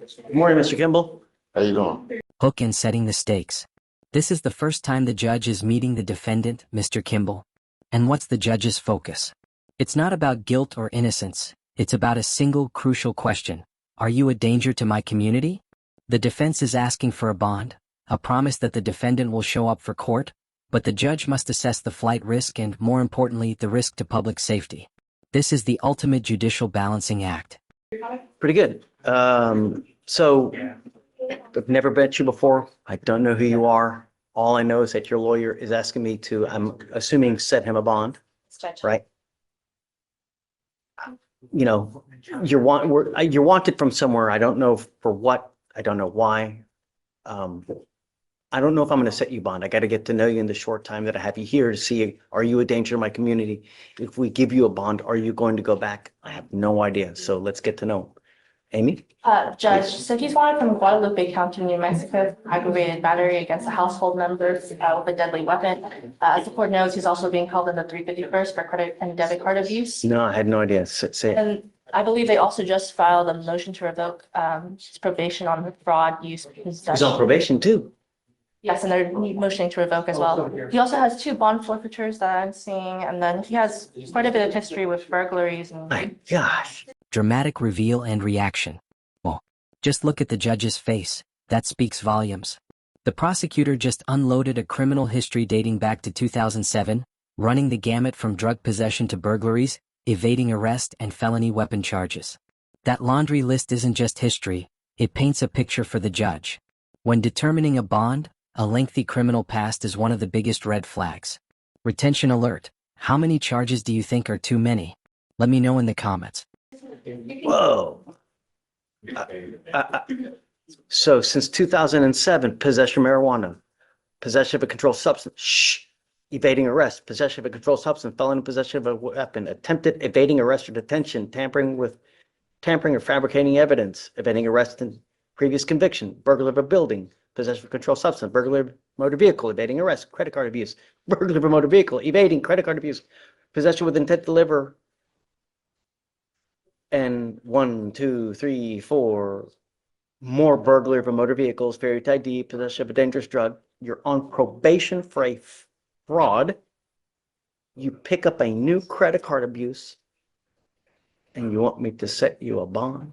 Good morning, Mr. Kimball. How you doing? Hook and setting the stakes. This is the first time the judge is meeting the defendant, Mr. Kimball. And what's the judge's focus? It's not about guilt or innocence. It's about a single crucial question. Are you a danger to my community? The defense is asking for a bond, a promise that the defendant will show up for court, but the judge must assess the flight risk and, more importantly, the risk to public safety. This is the ultimate judicial balancing act. Pretty good. So I've never met you before. I don't know who you are. All I know is that your lawyer is asking me to, I'm assuming, set him a bond, right? You know, you're wanted from somewhere. I don't know for what. I don't know why. I don't know if I'm going to set you bond. I got to get to know you in the short time that I have you here to see, are you a danger to my community? If we give you a bond, are you going to go back? I have no idea. So let's get to know. Amy? Judge, so he's wanted from Guadalupe County, New Mexico, aggravated battery against a household member with a deadly weapon. As the court knows, he's also being held in the 351st for credit and debit card abuse. No, I had no idea. Say it. And I believe they also just filed a motion to revoke his probation on fraud, use, possession. He's on probation too. Yes, and they're motioning to revoke as well. He also has 2 bond forfeitures that I'm seeing, and then he has quite a bit of history with burglaries and. My gosh. Dramatic reveal and reaction. Well, just look at the judge's face. That speaks volumes. The prosecutor just unloaded a criminal history dating back to 2007, running the gamut from drug possession to burglaries, evading arrest, and felony weapon charges. That laundry list isn't just history, it paints a picture for the judge. When determining a bond, a lengthy criminal past is one of the biggest red flags. Retention alert. How many charges do you think are too many? Let me know in the comments. Whoa. So since 2007, possession of marijuana, possession of a controlled substance, evading arrest, possession of a controlled substance, felon in possession of a weapon, attempted evading arrest or detention, tampering or fabricating evidence, evading arrest and previous conviction, burglary of a building, possession of a controlled substance, burglary of motor vehicle, evading arrest, credit card abuse, burglary of a motor vehicle, evading credit card abuse, possession with intent to deliver, and 1, 2, 3, 4 more burglary of a motor vehicles, failure to ID, possession of a dangerous drug. You're on probation for a fraud. You pick up a new credit card abuse, and you want me to set you a bond?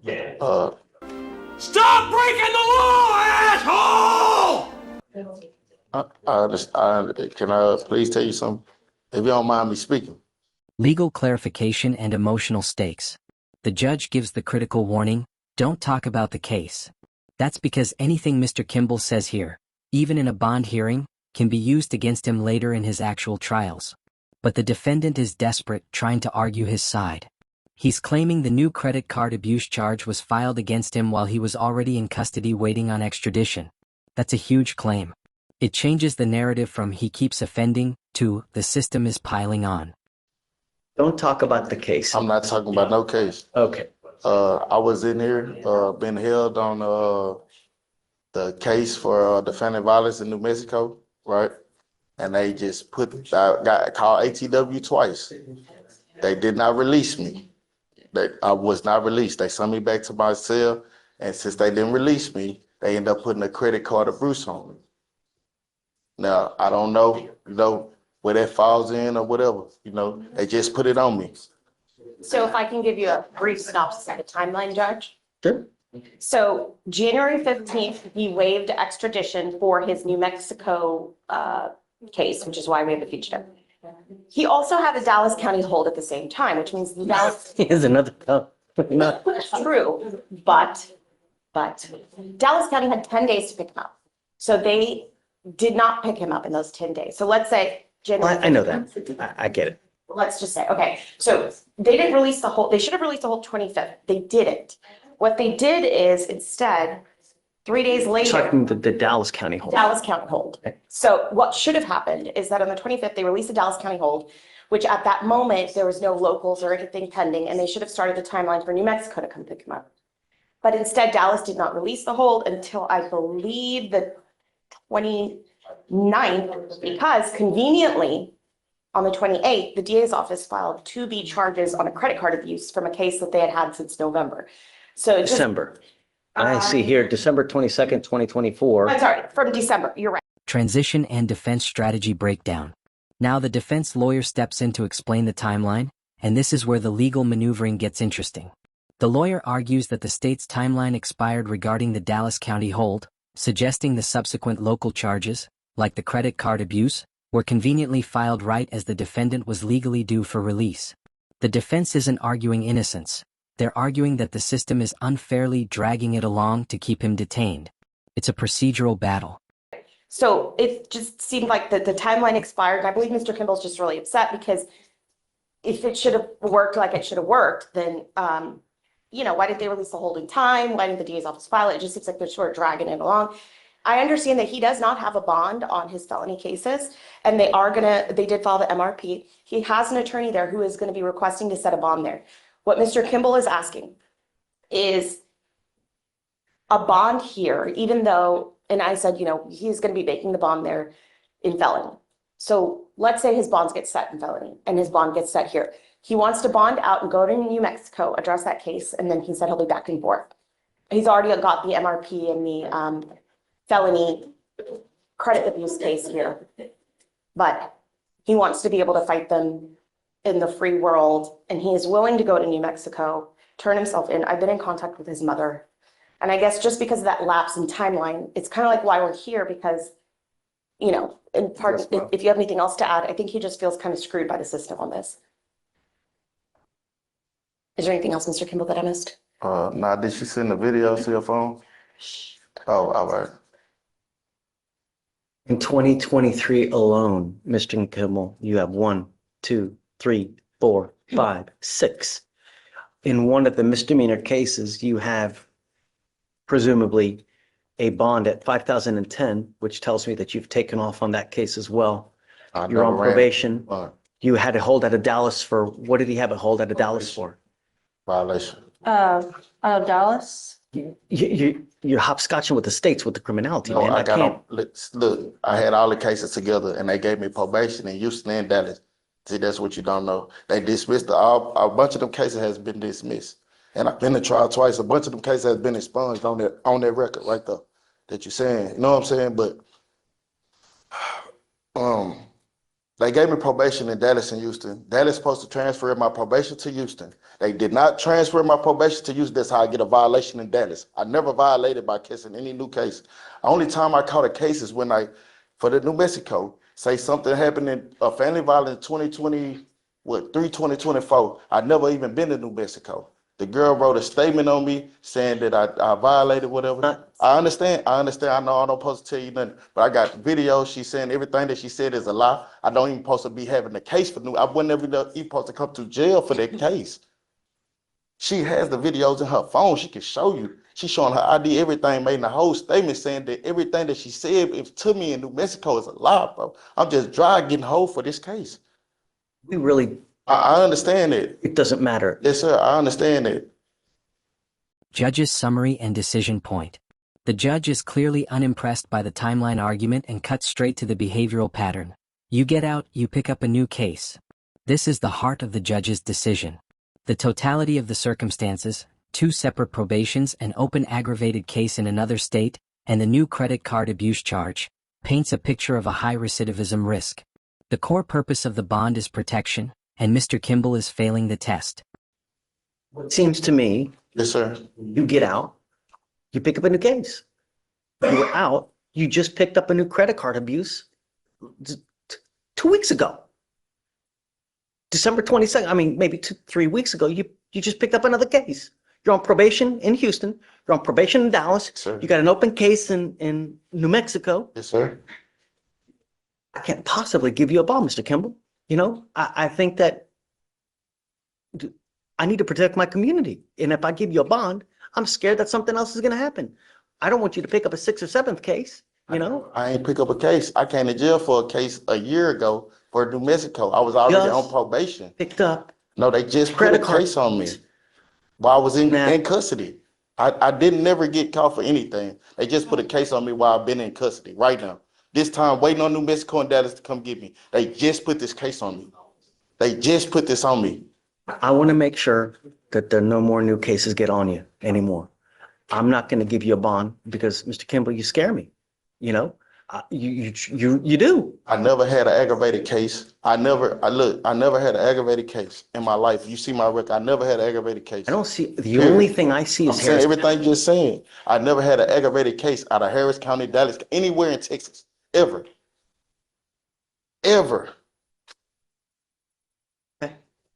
Stop breaking the law, asshole! Can I please tell you something? If you don't mind me speaking. Legal clarification and emotional stakes. The judge gives the critical warning, don't talk about the case. That's because anything Mr. Kimball says here, even in a bond hearing, can be used against him later in his actual trials. But the defendant is desperate, trying to argue his side. He's claiming the new credit card abuse charge was filed against him while he was already in custody waiting on extradition. That's a huge claim. It changes the narrative from he keeps offending to the system is piling on. Don't talk about the case. I'm not talking about no case. Okay. I was in here, been held on the case for defendant violence in New Mexico, right? And they just got called ATW twice. They did not release me. I was not released. They sent me back to my cell, and since they didn't release me, they ended up putting a credit card abuse on me. Now, I don't know, where that falls in or whatever, they just put it on me. So if I can give you a brief synopsis of the timeline, Judge. Sure. So January 15th, he waived extradition for his New Mexico case, which is why we have the fugitive. He also had a Dallas County hold at the same time, which means the Dallas. Here's another. True, but Dallas County had 10 days to pick him up. So they did not pick him up in those 10 days. So let's say January. I know that. I get it. Let's just say, okay, so they didn't release the whole, they should have released the whole 25th. They didn't. What they did is instead, 3 days later. Talking the Dallas County hold. Dallas County hold. Okay. So what should have happened is that on the 25th, they released the Dallas County hold, which at that moment, there was no locals or anything pending, and they should have started the timeline for New Mexico to come pick him up. But instead, Dallas did not release the hold until I believe the 29th, because conveniently, on the 28th, the DA's office filed 2B charges on a credit card abuse from a case that they had had since November. So December. I see here, December 22nd, 2024. I'm sorry, from December, you're right. Transition and defense strategy breakdown. Now the defense lawyer steps in to explain the timeline, and this is where the legal maneuvering gets interesting. The lawyer argues that the state's timeline expired regarding the Dallas County hold, suggesting the subsequent local charges, like the credit card abuse, were conveniently filed right as the defendant was legally due for release. The defense isn't arguing innocence. They're arguing that the system is unfairly dragging it along to keep him detained. It's a procedural battle. So it just seemed like the timeline expired. And I believe Mr. Kimball's just really upset because if it should have worked like it should have worked, then, why didn't they release the hold in time? Why didn't the DA's office file it? It just seems like they're sort of dragging it along. I understand that he does not have a bond on his felony cases, and they did file the MRP. He has an attorney there who is going to be requesting to set a bond there. What Mr. Kimball is asking is a bond here, even though, and I said, he's going to be making the bond there in felony. So let's say his bonds get set in felony and his bond gets set here. He wants to bond out and go to New Mexico, address that case, and then he said he'll be back and forth. He's already got the MRP and the felony credit abuse case here. But he wants to be able to fight them in the free world, and he is willing to go to New Mexico, turn himself in. I've been in contact with his mother. And I guess just because of that lapse in timeline, it's kind of like why we're here because, in part, Yes, ma'am. if you have anything else to add, I think he just feels kind of screwed by the system on this. Is there anything else, Mr. Kimball, that I missed? Nah, did she send the video to your phone? Oh, all right. In 2023 alone, Mr. Kimball, you have 1, 2, 3, 4, 5, 6. In one of the misdemeanor cases, you have presumably a bond at 5,010, which tells me that you've taken off on that case as well. I You're on never ran probation. bond You had a hold out of Dallas for, what did he have a hold out of Dallas for? violation. Dallas. You're hopscotching with the states with the criminality, No, man. I I got can't. on, look, I had all the cases together and they gave me probation in Houston and Dallas. See, that's what you don't know. They dismissed a bunch of them cases has been dismissed. And I've been to trial twice. A bunch of them cases has been expunged on that record right there that you're saying. You know what I'm saying? But they gave me probation in Dallas and Houston. Dallas supposed to transfer my probation to Houston. They did not transfer my probation to Houston. That's how I get a violation in Dallas. I never violated by kissing any new case. Only time I caught a case is when for the New Mexico, say something happened in a family violence 2024. I never even been to New Mexico. The girl wrote a statement on me saying that I violated whatever. I understand. I know I'm not supposed to tell you nothing, but I got videos. She's saying everything that she said is a lie. I don't even supposed to be having the case for I wasn't even supposed to come to jail for that case. She has the videos in her phone. She can show you. She's showing her ID, everything, made a whole statement saying that everything that she said to me in New Mexico is a lie, bro. I'm just dry getting hold for this case. We really, I understand it. it doesn't matter. Yes, sir. I understand it. Judge's summary and decision point. The judge is clearly unimpressed by the timeline argument and cuts straight to the behavioral pattern. You get out, you pick up a new case. This is the heart of the judge's decision. The totality of the circumstances, 2 separate probations, an open aggravated case in another state, and the new credit card abuse charge, paints a picture of a high recidivism risk. The core purpose of the bond is protection, and Mr. Kimball is failing the test. It seems to me, Yes, sir. you get out, you pick up a new case. You were out, you just picked up a new credit card abuse 2 weeks ago. December 22nd, I mean, maybe 3 weeks ago, you just picked up another case. You're on probation in Houston, you're on probation in Dallas, Sir. you got an open case in New Mexico. Yes, sir. I can't possibly give you a bond, Mr. Kimball. I think that I need to protect my community. And if I give you a bond, I'm scared that something else is going to happen. I don't want you to pick up a 6th or 7th case, I ain't pick up a case. I came to jail for a case a year ago for New Mexico. I was already Just on probation. picked up. No, they just put Credit a card. case on me while I was in Nah. custody. I didn't never get caught for anything. They just put a case on me while I've been in custody right now. This time, waiting on New Mexico and Dallas to come get me. They just put this case on me. They just put this on me. I want to make sure that there are no more new cases get on you anymore. I'm not going to give you a bond because Mr. Kimball, you scare me. You know, you do. I never had an aggravated case. I never had an aggravated case in my life. You see my record. I never had an aggravated case. I don't see, the Period. only thing I see I'm is saying Harris. everything you're saying. I never had an aggravated case out of Harris County, Dallas, anywhere in Texas, ever. Ever.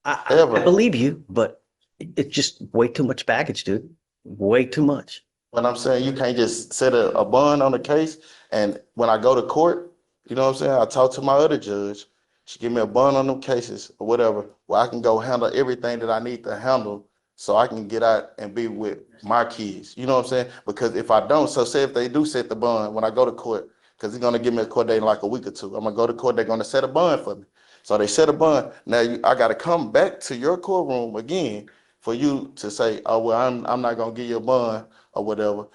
I believe you, but it's just way too much baggage, dude. Way too much. But I'm saying you can't just set a bond on the case. And when I go to court, you know what I'm saying? I talk to my other judge. She give me a bond on them cases or whatever, where I can go handle everything that I need to handle so I can get out and be with my kids. You know what I'm saying? Because if I don't, so say if they do set the bond when I go to court, because he's going to give me a court date in like a week or two. I'm going to go to court. They're going to set a bond for me. So they set a bond. Now I got to come back to your courtroom again for you to say, oh, well, I'm not going to give you a bond or whatever.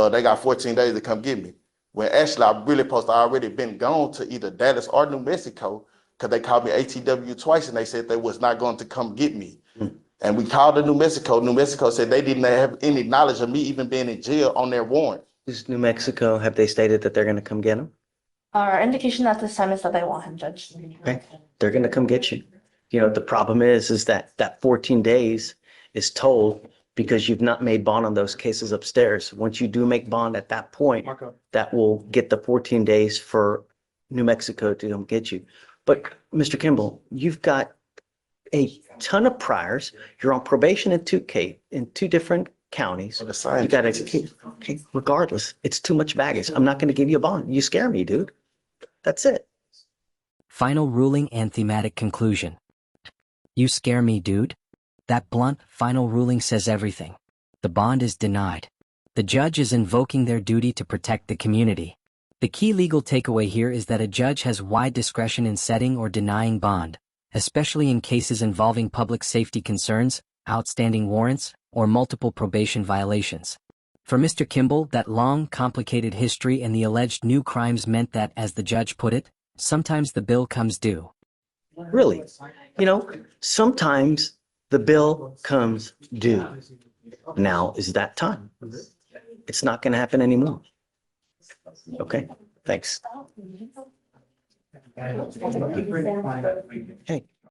They got 14 days to come get me. When actually I really supposed to already been gone to either Dallas or New Mexico because they called me ATW twice and they said they was not going to come get me. And we called to New Mexico. New Mexico said they didn't have any knowledge of me even being in jail on their warrant. Is New Mexico, have they stated that they're going to come get him? Our indication at this time is that they want him, Judge. Okay, they're going to come get you. You know, the problem is that 14 days is told because you've not made bond on those cases upstairs. Once you do make bond at that point, that will get the 14 days for New Mexico to come get you. But Mr. Kimball, you've got a ton of priors. You're on probation in two different counties. You got to, okay, regardless, it's too much baggage. I'm not going to give you a bond. You scare me, dude. That's it. Final ruling and thematic conclusion. You scare me, dude. That blunt, final ruling says everything. The bond is denied. The judge is invoking their duty to protect the community. The key legal takeaway here is that a judge has wide discretion in setting or denying bond, especially in cases involving public safety concerns, outstanding warrants, or multiple probation violations. For Mr. Kimball, that long, complicated history and the alleged new crimes meant that, as the judge put it, sometimes the bill comes due. Really, you know, sometimes the bill comes due. Now is that time. It's not going to happen anymore. Okay, thanks. Hey.